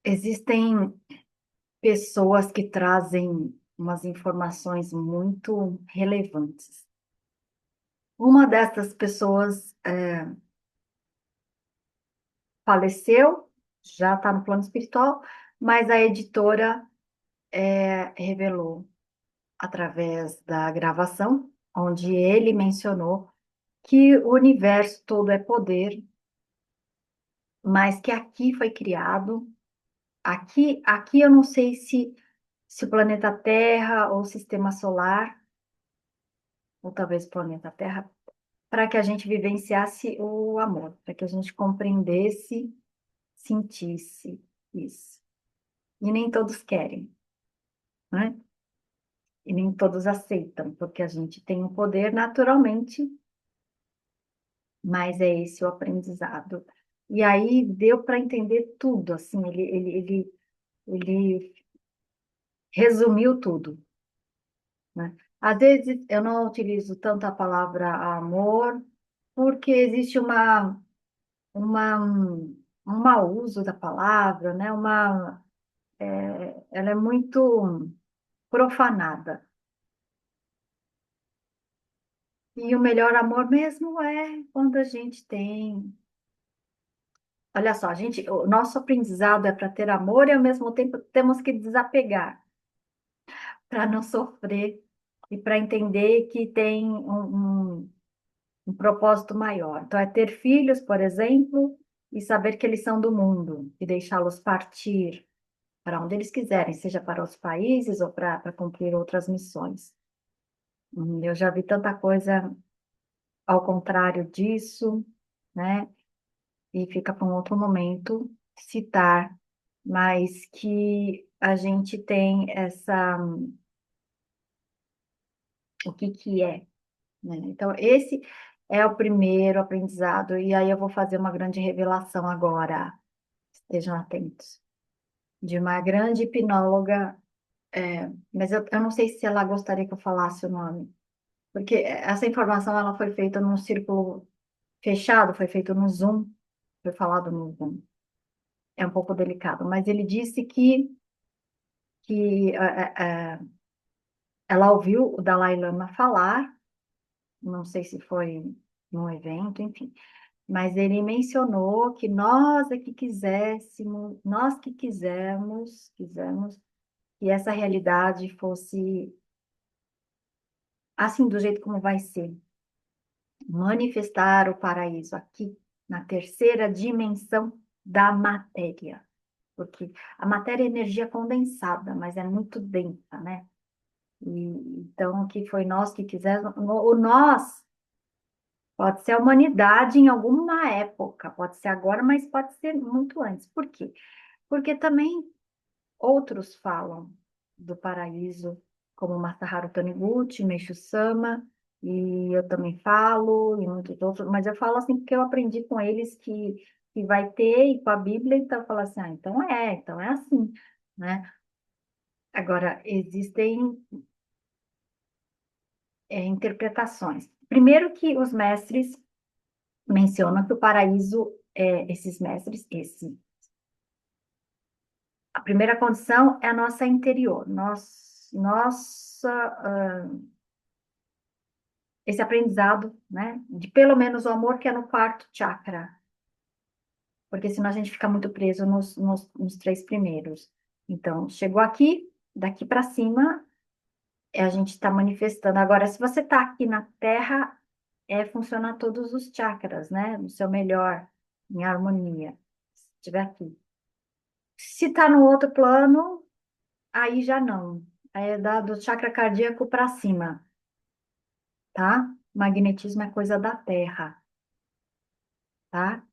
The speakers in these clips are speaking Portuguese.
Existem pessoas que trazem umas informações muito relevantes. Uma dessas pessoas faleceu, já está no plano espiritual, mas a editora revelou através da gravação, onde ele mencionou que o universo todo é poder, mas que aqui foi criado. Aqui eu não sei se o planeta Terra ou o sistema solar, ou talvez o planeta Terra, para que a gente vivenciasse o amor, para que a gente compreendesse, sentisse isso. E nem todos querem, né? E nem todos aceitam, porque a gente tem o poder naturalmente, mas é esse o aprendizado. E aí deu para entender tudo, assim, ele resumiu tudo, né? Às vezes eu não utilizo tanto a palavra amor, porque existe um mau uso da palavra, né? Ela é muito profanada. E o melhor amor mesmo é quando a gente tem. Olha só, o nosso aprendizado é para ter amor e ao mesmo tempo temos que desapegar para não sofrer e para entender que tem um propósito maior. Então, é ter filhos, por exemplo, e saber que eles são do mundo e deixá-los partir para onde eles quiserem, seja para os países ou para cumprir outras missões. Eu já vi tanta coisa ao contrário disso, né? E fica para um outro momento citar, mas que a gente tem o que que é, né? Então, esse é o primeiro aprendizado, e aí eu vou fazer uma grande revelação agora, estejam atentos, de uma grande hipnóloga, mas eu não sei se ela gostaria que eu falasse o nome, porque essa informação ela foi feita num círculo fechado, foi feito no Zoom, foi falado no Zoom. É um pouco delicado, mas ele disse que ela ouviu o Dalai Lama falar, não sei se foi num evento, enfim, mas ele mencionou que nós é que quiséssemos, nós que quisemos que essa realidade fosse assim, do jeito como vai ser, manifestar o paraíso aqui, na terceira dimensão da matéria. Porque a matéria é energia condensada, mas é muito densa, né? Então, que foi nós que quisemos, o nós pode ser a humanidade em alguma época, pode ser agora, mas pode ser muito antes. Por quê? Porque também outros falam do paraíso, como Masaharu Taniguchi, Meishu Sama, e eu também falo, e muitos outros, mas eu falo assim porque eu aprendi com eles que vai ter, e com a Bíblia, então eu falo assim, então é assim, né? Agora, existem interpretações. Primeiro que os mestres mencionam que o paraíso, esses mestres, a primeira condição é a nossa interior, esse aprendizado, né, de pelo menos o amor que é no quarto chakra, porque senão a gente fica muito preso nos três primeiros. Então, chegou aqui, daqui para cima, a gente está manifestando. Agora, se você está aqui na Terra, funcionar todos os chakras, né? No seu melhor, em harmonia, se estiver aqui. Se está no outro plano, aí já não. Aí é do chakra cardíaco para cima, tá? Magnetismo é coisa da Terra, tá?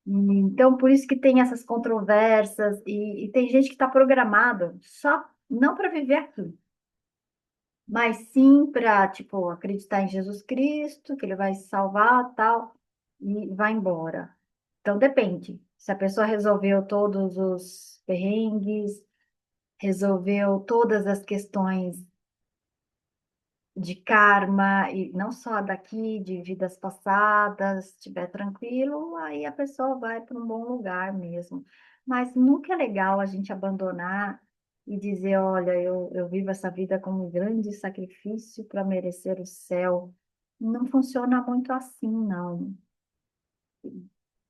Então, por isso que tem essas controvérsias, e tem gente que está programado só não para viver aqui, mas sim para, tipo, acreditar em Jesus Cristo, que ele vai salvar, tal, e vai embora. Então, depende. Se a pessoa resolveu todos os perrengues, resolveu todas as questões de karma, e não só daqui, de vidas passadas, estiver tranquilo, aí a pessoa vai para um bom lugar mesmo. Mas nunca é legal a gente abandonar e dizer, olha, eu vivo essa vida como um grande sacrifício para merecer o céu. Não funciona muito assim, não.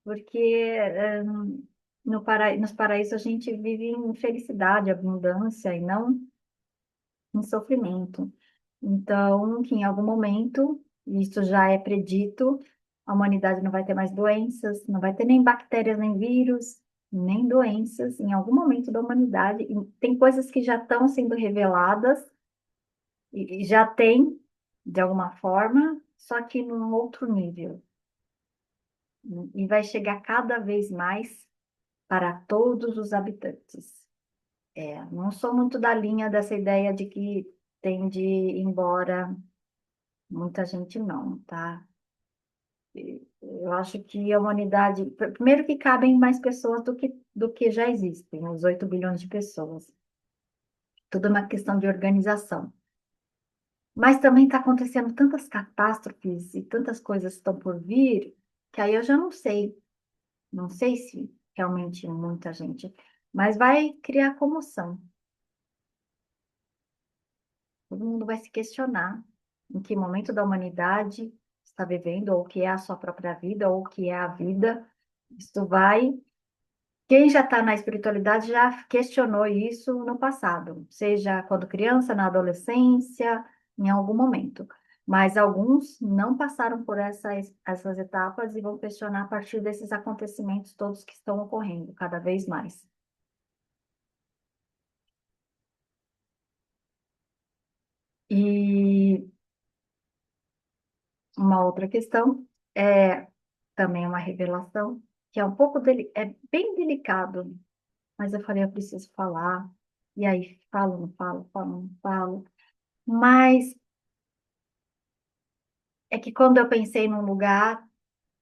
Porque nos paraísos a gente vive em felicidade, abundância e não em sofrimento. Então, que em algum momento, isso já é predito, a humanidade não vai ter mais doenças, não vai ter nem bactérias, nem vírus, nem doenças em algum momento da humanidade. E tem coisas que já estão sendo reveladas e já tem, de alguma forma, só que num outro nível. E vai chegar cada vez mais para todos os habitantes. Não sou muito da linha dessa ideia de que tem de ir embora muita gente, não, tá? Eu acho que a humanidade, primeiro que cabem mais pessoas do que já existem, os 8 bilhões de pessoas. Tudo é uma questão de organização. Mas também está acontecendo tantas catástrofes e tantas coisas estão por vir, que aí eu já não sei. Não sei se realmente muita gente, mas vai criar comoção. Todo mundo vai se questionar em que momento da humanidade está vivendo, ou o que é a sua própria vida, ou o que é a vida. Isso vai. Quem já está na espiritualidade já questionou isso no passado, seja quando criança, na adolescência, em algum momento. Mas alguns não passaram por essas etapas e vão questionar a partir desses acontecimentos todos que estão ocorrendo cada vez mais. E uma outra questão é também uma revelação, que é um pouco é bem delicado, mas eu falei, eu preciso falar. E aí falo, não falo, falo, não falo. Mas é que quando eu pensei num lugar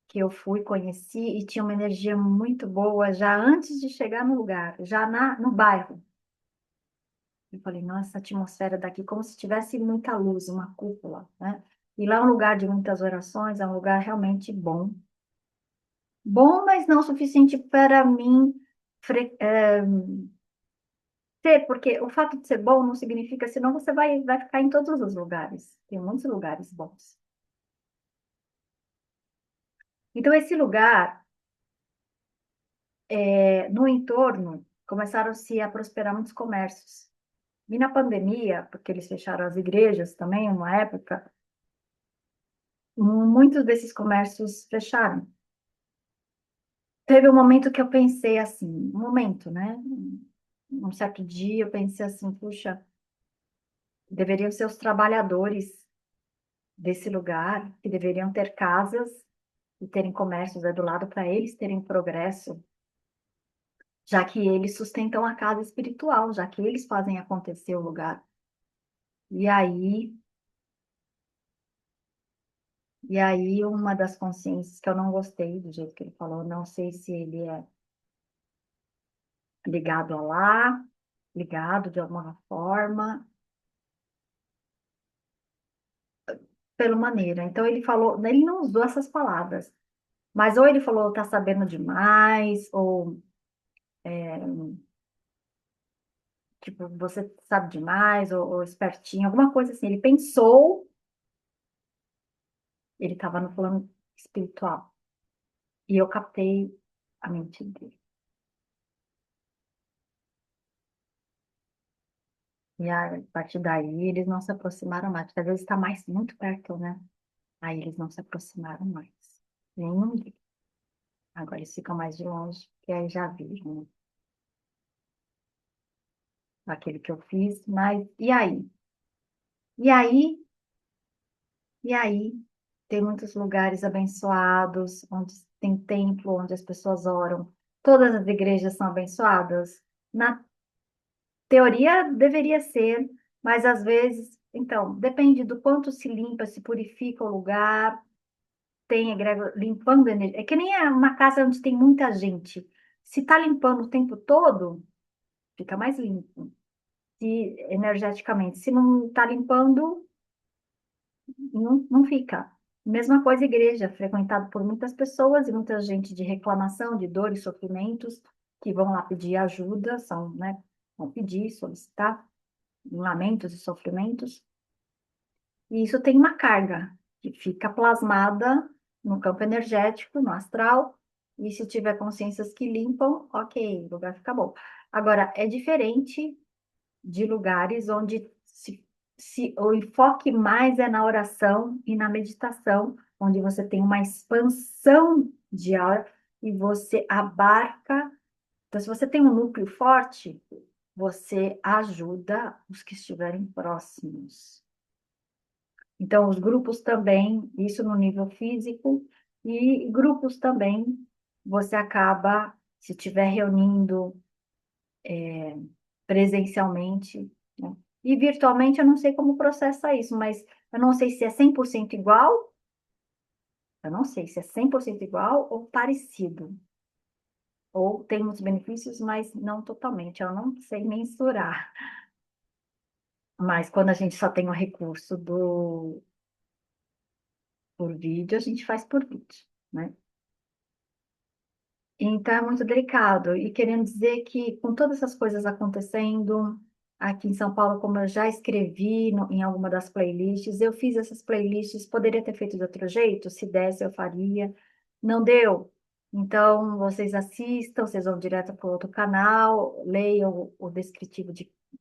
que eu fui, conheci e tinha uma energia muito boa já antes de chegar no lugar, já no bairro. Eu falei, nossa, essa atmosfera daqui, como se tivesse muita luz, uma cúpula, né? E lá é um lugar de muitas orações, é um lugar realmente bom. Bom, mas não o suficiente para mim ser, porque o fato de ser bom não significa, senão você vai ficar em todos os lugares. Tem muitos lugares bons. Então, esse lugar, no entorno, começaram-se a prosperar muitos comércios. E na pandemia, porque eles fecharam as igrejas também, uma época, muitos desses comércios fecharam. Teve um momento que eu pensei assim, um momento, né? Um certo dia eu pensei assim, puxa, deveriam ser os trabalhadores desse lugar, que deveriam ter casas e terem comércios do lado para eles terem progresso, já que eles sustentam a casa espiritual, já que eles fazem acontecer o lugar. E aí, e aí uma das consciências que eu não gostei do jeito que ele falou, não sei se ele é ligado a lá, ligado de alguma forma, pela maneira. Então ele falou, ele não usou essas palavras, mas ou ele falou tá sabendo demais, ou tipo, você sabe demais, ou espertinho, alguma coisa assim. Ele pensou, ele estava no plano espiritual. E eu captei a mente dele. E a partir daí eles não se aproximaram mais, porque às vezes está mais muito perto, né? Aí eles não se aproximaram mais. Nenhum dia. Agora eles ficam mais de longe, que aí já viram, né? Aquele que eu fiz, mas e aí? E aí? E aí? Tem muitos lugares abençoados, onde tem templo, onde as pessoas oram. Todas as igrejas são abençoadas? Na teoria deveria ser, mas às vezes, então, depende do quanto se limpa, se purifica o lugar, tem egrégora limpando energia. É que nem uma casa onde tem muita gente. Se está limpando o tempo todo, fica mais limpo. Se energeticamente, se não está limpando, não fica. Mesma coisa, igreja, frequentada por muitas pessoas e muita gente de reclamação, de dor e sofrimentos. que vão lá pedir ajuda, né, vão pedir, solicitar lamentos e sofrimentos, e isso tem uma carga que fica plasmada no campo energético, no astral, e se tiver consciências que limpam, ok, o lugar fica bom. Agora, é diferente de lugares onde o enfoque mais é na oração e na meditação, onde você tem uma expansão de aura e você abarca. Então, se você tem um núcleo forte, você ajuda os que estiverem próximos. Então, os grupos também, isso no nível físico, e grupos também, você acaba, se estiver reunindo presencialmente, né? E virtualmente eu não sei como processa isso, mas eu não sei se é 100% igual, eu não sei se é 100% igual ou parecido, ou tem uns benefícios, mas não totalmente, eu não sei mensurar. Mas quando a gente só tem o recurso por vídeo, a gente faz por vídeo, né? Então é muito delicado. E querendo dizer que, com todas essas coisas acontecendo aqui em São Paulo, como eu já escrevi em alguma das playlists, eu fiz essas playlists, poderia ter feito de outro jeito, se desse eu faria. Não deu. Então, vocês assistam, vocês vão direto para o outro canal, leiam o descritivo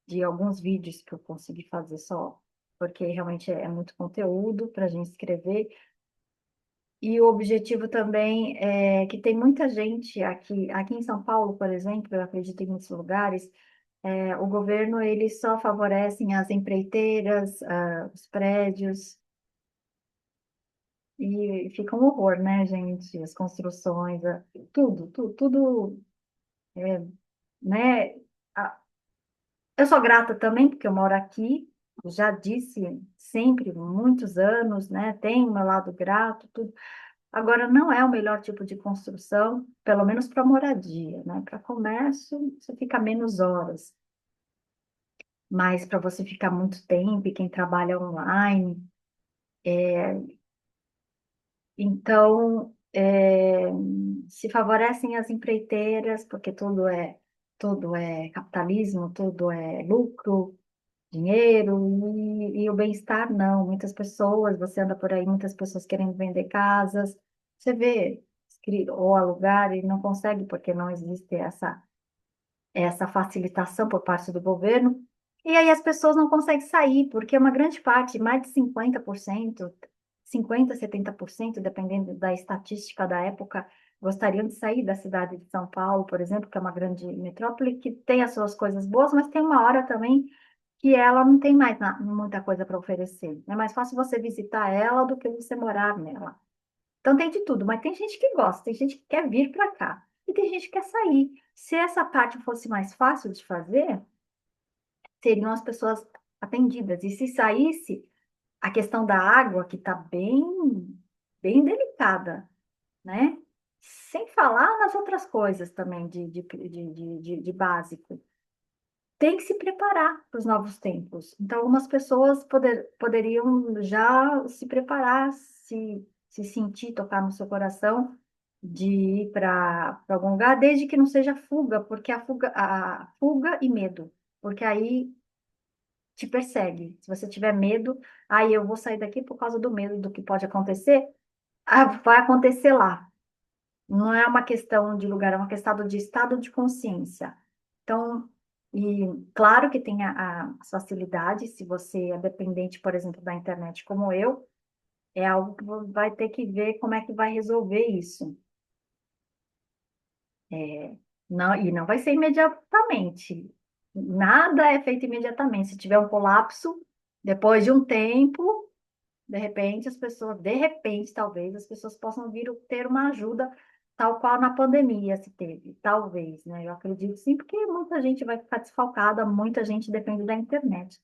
de alguns vídeos que eu consegui fazer só, porque realmente é muito conteúdo para a gente escrever. E o objetivo também é que tem muita gente aqui em São Paulo, por exemplo, eu acredito em muitos lugares, o governo ele só favorece as empreiteiras, os prédios, e fica um horror, né, gente? As construções, tudo, né? Ah, eu sou grata também, porque eu moro aqui, já disse sempre, muitos anos, né? Tenho meu lado grato, tudo. Agora, não é o melhor tipo de construção, pelo menos para moradia, né? Para comércio, você fica menos horas, mas para você ficar muito tempo, e quem trabalha online, então, se favorecem as empreiteiras, porque tudo é capitalismo, tudo é lucro, dinheiro, e o bem-estar não. Muitas pessoas, você anda por aí, muitas pessoas querendo vender casas, você vê, ou alugar, e não consegue, porque não existe essa facilitação por parte do governo. E aí as pessoas não conseguem sair, porque uma grande parte, mais de 50%, 70%, dependendo da estatística da época, gostariam de sair da cidade de São Paulo, por exemplo, que é uma grande metrópole, que tem as suas coisas boas, mas tem uma hora também que ela não tem mais muita coisa para oferecer. É mais fácil você visitar ela do que você morar nela. Então tem de tudo, mas tem gente que gosta, tem gente que quer vir para cá e tem gente que quer sair. Se essa parte fosse mais fácil de fazer, seriam as pessoas atendidas. E se saísse, a questão da água, que está bem delicada, né? Sem falar nas outras coisas também de básico. Tem que se preparar para os novos tempos. Então, algumas pessoas poderiam já se preparar, se sentir, tocar no seu coração, de ir para algum lugar, desde que não seja fuga, porque a fuga e medo, porque aí te persegue. Se você tiver medo, aí eu vou sair daqui por causa do medo do que pode acontecer, vai acontecer lá. Não é uma questão de lugar, é uma questão de estado de consciência. Então, e claro que tem as facilidades, se você é dependente, por exemplo, da internet como eu, é algo que você vai ter que ver como é que vai resolver isso. Não, e não vai ser imediatamente. Nada é feito imediatamente. Se tiver um colapso, depois de um tempo, de repente, talvez, as pessoas possam vir a ter uma ajuda, tal qual na pandemia se teve, talvez, né? Eu acredito sim, porque muita gente vai ficar desfalcada, muita gente depende da internet.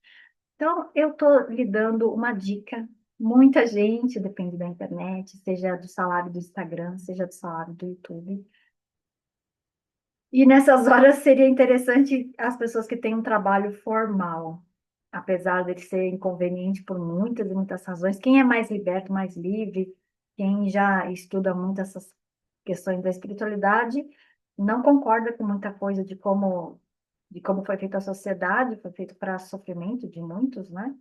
Então, eu estou lhe dando uma dica. Muita gente depende da internet, seja do salário do Instagram, seja do salário do YouTube. E nessas horas seria interessante as pessoas que têm um trabalho formal, apesar de ser inconveniente por muitas e muitas razões. Quem é mais liberto, mais livre, quem já estuda muito essas questões da espiritualidade, não concorda com muita coisa de como foi feita a sociedade, foi feito para sofrimento de muitos, né?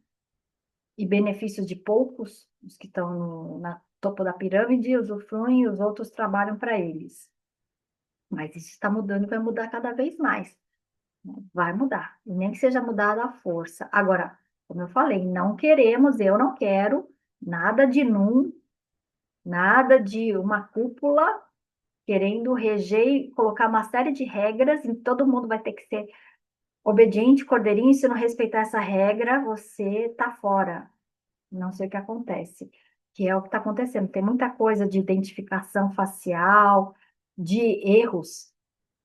E benefícios de poucos, os que estão na topo da pirâmide, usufruem e os outros trabalham para eles. Mas isso está mudando e vai mudar cada vez mais, né? Vai mudar, e nem que seja mudado à força. Agora, como eu falei, não queremos, eu não quero nada de nada de uma cúpula querendo reger e colocar uma série de regras e todo mundo vai ter que ser obediente, cordeirinho, e se não respeitar essa regra, você tá fora. Não sei o que acontece, que é o que está acontecendo. Tem muita coisa de identificação facial, de erros.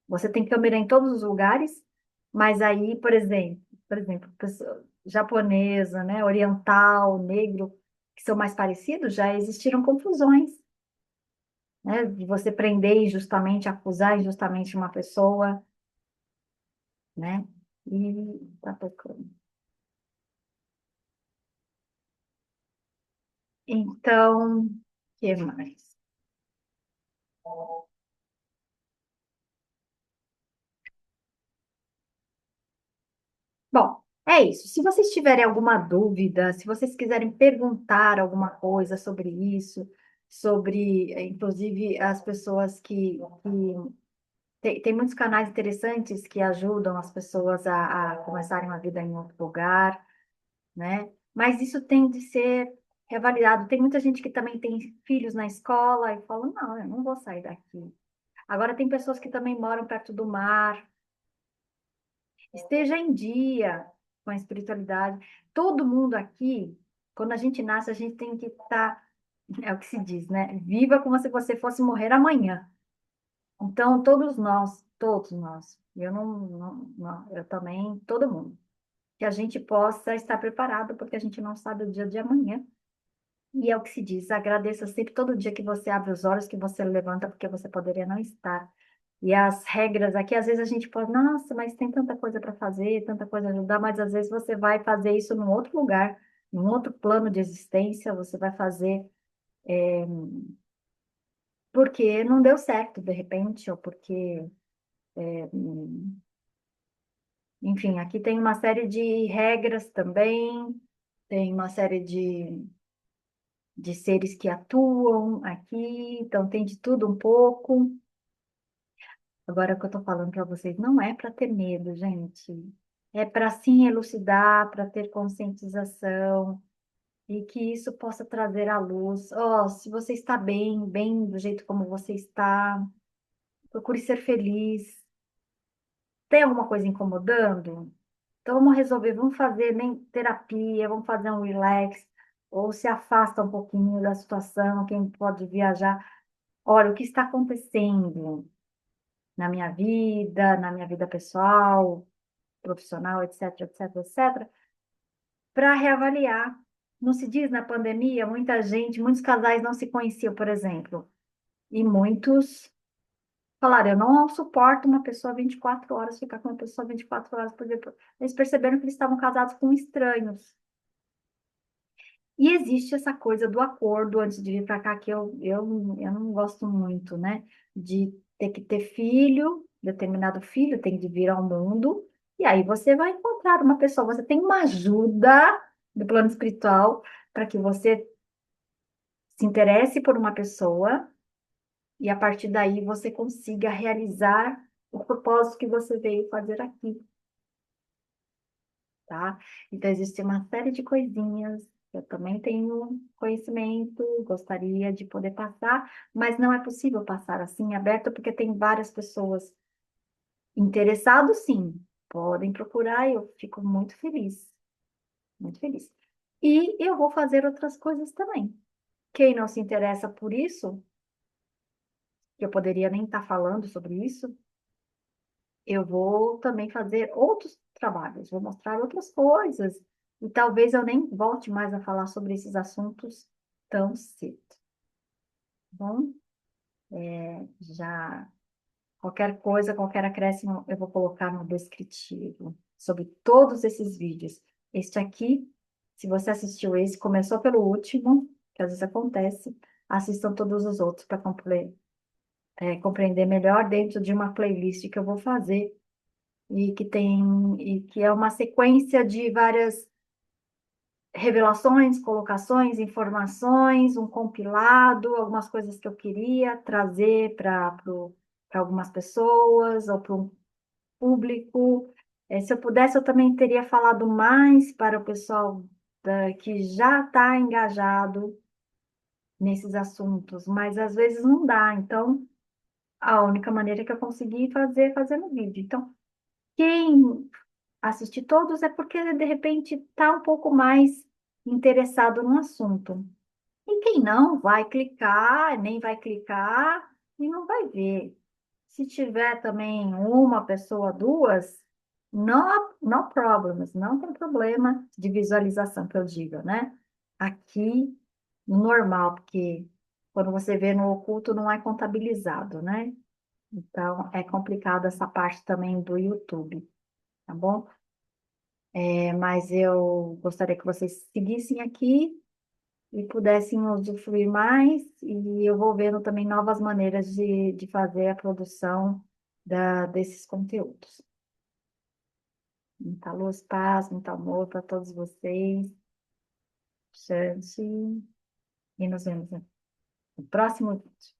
Você tem câmera em todos os lugares, mas aí, por exemplo, pessoa japonesa, né, oriental, negro, que são mais parecidos, já existiram confusões, né, de você prender injustamente, acusar injustamente uma pessoa, né? E tá tocando. Então, o que mais? Bom, é isso. Se vocês tiverem alguma dúvida, se vocês quiserem perguntar alguma coisa sobre isso, sobre, inclusive, as pessoas que tem muitos canais interessantes que ajudam as pessoas a começarem uma vida em outro lugar, né? Mas isso tem de ser reavaliado. Tem muita gente que também tem filhos na escola e fala, não, eu não vou sair daqui. Agora, tem pessoas que também moram perto do mar. Esteja em dia com a espiritualidade. Todo mundo aqui, quando a gente nasce, a gente tem que estar, é o que se diz, né? Viva como se você fosse morrer amanhã. Então, todos nós, eu eu também, todo mundo, que a gente possa estar preparado, porque a gente não sabe o dia de amanhã. E é o que se diz, agradeça sempre todo dia que você abre os olhos, que você levanta, porque você poderia não estar. E as regras aqui, às vezes a gente pode, nossa, mas tem tanta coisa para fazer, tanta coisa a ajudar, mas às vezes você vai fazer isso num outro lugar, num outro plano de existência, você vai fazer porque não deu certo, de repente, ou porque, enfim, aqui tem uma série de regras também, tem uma série de seres que atuam aqui, então tem de tudo um pouco. Agora, o que eu estou falando para vocês não é para ter medo, gente. É para sim elucidar, para ter conscientização e que isso possa trazer à luz. Ó, se você está bem, bem do jeito como você está, procure ser feliz. Tem alguma coisa incomodando? Então vamos resolver, vamos fazer nem terapia, vamos fazer um relax, ou se afasta um pouquinho da situação, quem pode viajar. Olha, o que está acontecendo na minha vida pessoal, profissional, etc, etc, etc, para reavaliar. Não se diz na pandemia, muita gente, muitos casais não se conheciam, por exemplo, e muitos falaram, eu não suporto uma pessoa 24 horas, ficar com uma pessoa 24 horas por dia. Eles perceberam que eles estavam casados com estranhos. E existe essa coisa do acordo antes de vir para cá, que eu não gosto muito, né? De ter que ter filho, determinado filho tem de vir ao mundo, e aí você vai encontrar uma pessoa, você tem uma ajuda do plano espiritual para que você se interesse por uma pessoa e a partir daí você consiga realizar o propósito que você veio fazer aqui, tá? Então, existe uma série de coisinhas. Eu também tenho conhecimento, gostaria de poder passar, mas não é possível passar assim aberto, porque tem várias pessoas interessadas, sim. Podem procurar, eu fico muito feliz, muito feliz. E eu vou fazer outras coisas também. Quem não se interessa por isso, que eu poderia nem estar falando sobre isso, eu vou também fazer outros trabalhos, vou mostrar outras coisas. E talvez eu nem volte mais a falar sobre esses assuntos tão cedo. Tá bom, já qualquer coisa, qualquer acréscimo, eu vou colocar no descritivo sobre todos esses vídeos. Este aqui, se você assistiu esse, começou pelo último, que às vezes acontece, assistam todos os outros para compreender melhor dentro de uma playlist que eu vou fazer e que é uma sequência de várias revelações, colocações, informações, um compilado, algumas coisas que eu queria trazer para algumas pessoas ou para um público. Se eu pudesse, eu também teria falado mais para o pessoal que já está engajado nesses assuntos, mas às vezes não dá. Então, a única maneira que eu consegui fazer é fazendo vídeo. Então, quem assistir todos é porque de repente está um pouco mais interessado no assunto. E quem não vai clicar, nem vai clicar e não vai ver. Se tiver também uma pessoa, duas, no problems, não tem problema de visualização que eu digo, né? Aqui, no normal, porque quando você vê no oculto não é contabilizado, né? Então, é complicado essa parte também do YouTube, tá bom? Mas eu gostaria que vocês seguissem aqui e pudessem usufruir mais, e eu vou vendo também novas maneiras de fazer a produção desses conteúdos. Muita luz, paz, muito amor para todos vocês. Chante, e nos vemos no próximo vídeo.